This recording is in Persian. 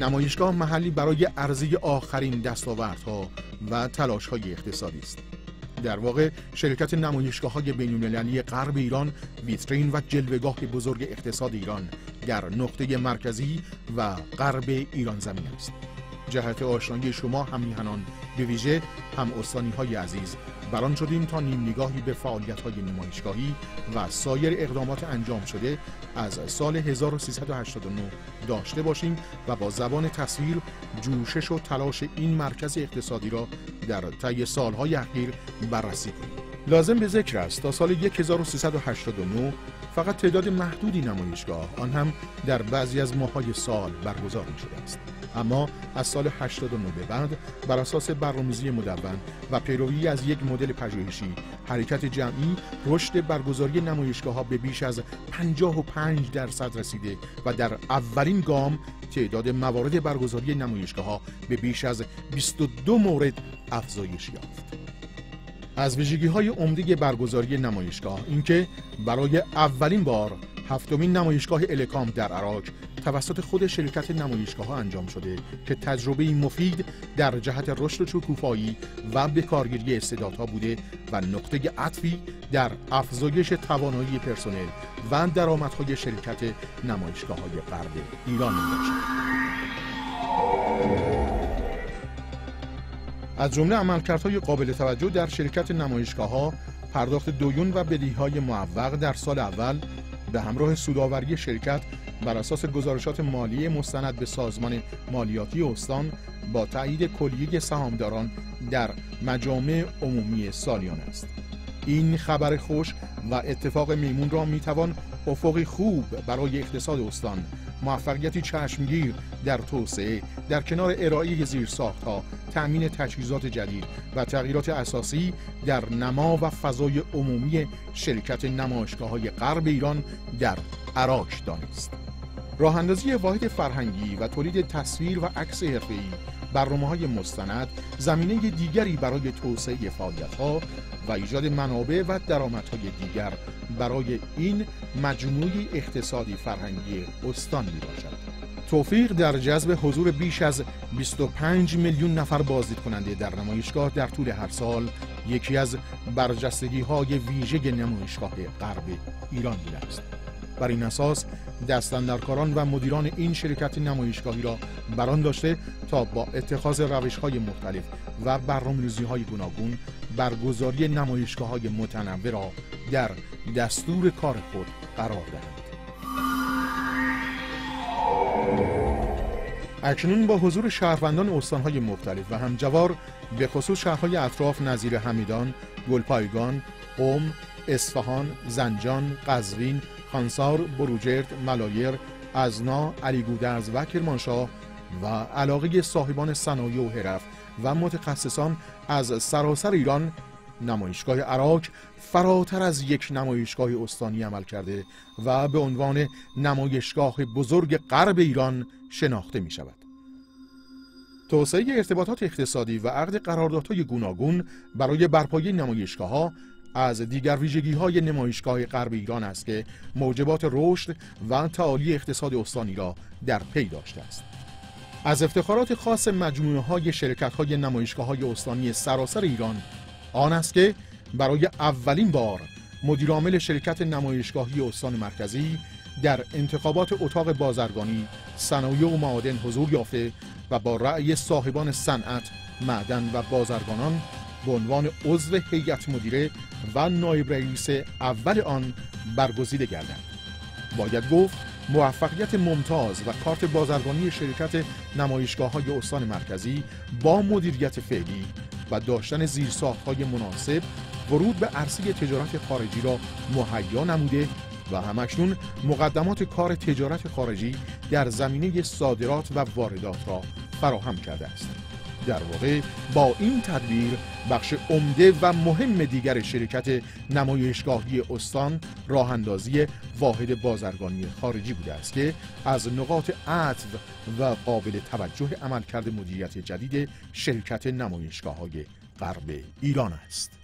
نمایشگاه محلی برای عرضه آخرین دستاوردها و تلاش‌های اقتصادی است. در واقع شرکت نمایشگاه‌های بین‌المللی غرب ایران ویترین و جلوه‌گاه بزرگ اقتصاد ایران در نقطه مرکزی و غرب ایران زمین است. جهت آشنایی شما هم میهنان، به ویژه هم استانی‌های عزیز، بران شدیم تا نیم نگاهی به فعالیت‌های نمایشگاهی و سایر اقدامات انجام شده از سال 1389 داشته باشیم و با زبان تصویر جوشش و تلاش این مرکز اقتصادی را در طی سالهای اخیر بررسی کنیم. لازم به ذکر است تا سال 1389 فقط تعداد محدودی نمایشگاه، آن هم در بعضی از ماه‌های سال، برگزار می‌شده است. اما از سال 89 به بعد بر اساس برنامه‌ریزی مدون و پیروی از یک مدل پژوهشی حرکت جمعی رشد برگزاری نمایشگاه‌ها به بیش از 55% رسیده و در اولین گام تعداد موارد برگزاری نمایشگاه‌ها به بیش از 22 مورد افزایش یافت. از ویژگی‌های عمده برگزاری نمایشگاه اینکه برای اولین بار هفتمین نمایشگاه الکام در عراق توسط خود شرکت نمایشگاه‌ها انجام شده که تجربه‌ای مفید در جهت رشد شکوفایی و بکارگیری استعدادها بوده و نقطه عطفی در افزایش توانایی پرسنل و درآمدهای شرکت نمایشگاه‌های غرب ایران می‌باشد. از جمله عملکردهای قابل توجه در شرکت نمایشگاه‌ها پرداخت دیون و بدهی‌های معوق در سال اول به همراه سودآوری شرکت بر اساس گزارشات مالی مستند به سازمان مالیاتی استان با تایید کلیه سهامداران در مجامع عمومی سالیانه است. این خبر خوش و اتفاق میمون را میتوان افقی خوب برای اقتصاد استان، موفقیتی چشمگیر در توسعه در کنار ارائه زیرساخت‌ها، تأمین تجهیزات جدید و تغییرات اساسی در نما و فضای عمومی شرکت نمایشگاه‌های غرب ایران در عراق دانست. راه اندازی واحد فرهنگی و تولید تصویر و عکس حرفه‌ای، برنامه‌های مستند، زمینه دیگری برای توسعه فعالیت‌ها و ایجاد منابع و درآمدهای دیگر برای این مجموعه اقتصادی فرهنگی استان میباشد. توفیق در جذب حضور بیش از 25 میلیون نفر بازدید کننده در نمایشگاه در طول هر سال یکی از برجستگی‌های ویژه نمایشگاه غرب ایران بوده است. بر این اساس دستاندرکاران و مدیران این شرکت نمایشگاهی را بران داشته تا با اتخاذ روش‌های مختلف و برنامه‌ریزی‌های گوناگون برگزاری نمایشگاه‌های متنوع را در دستور کار خود قرار دهند. اکنون با حضور شهروندان استان‌های مختلف و همجوار به خصوص شهرهای اطراف نظیر همیدان، گلپایگان، قم، اصفهان، زنجان، قزوین، خانسار، بروجرد، ملایر، ازنا، علیگودرز و کرمانشاه و علاقه صاحبان صنایع و حرف و متخصصان از سراسر ایران، نمایشگاه عراق فراتر از یک نمایشگاه استانی عمل کرده و به عنوان نمایشگاه بزرگ غرب ایران شناخته می شود. توسعه ارتباطات اقتصادی و عقد قراردادهای گوناگون برای برپایی نمایشگاه‌ها از دیگر ویژگی‌های نمایشگاه غرب ایران است که موجبات رشد و تعالی اقتصاد استانی را در پی داشته است. از افتخارات خاص مجموعه‌های شرکت‌های نمایشگاه‌های استانی سراسر ایران آن است که برای اولین بار مدیرعامل شرکت نمایشگاهی استان مرکزی در انتخابات اتاق بازرگانی، صنایع و معادن حضور یافته و با رأی صاحبان صنعت، معدن و بازرگانان به عنوان عضو هیئت مدیره و نایب رئیس اول آن برگزیده گردند. باید گفت موفقیت ممتاز و کارت بازرگانی شرکت نمایشگاه‌های استان مرکزی با مدیریت فعلی و داشتن زیرساخت‌های مناسب ورود به عرصه تجارت خارجی را مهیا نموده و همکنون مقدمات کار تجارت خارجی در زمینه صادرات و واردات را فراهم کرده است. در واقع با این تدبیر بخش عمده و مهم دیگر شرکت نمایشگاهی استان راه اندازی واحد بازرگانی خارجی بوده است که از نقاط عطف و قابل توجه عملکرد مدیریت جدید شرکت نمایشگاه‌های غرب ایران است.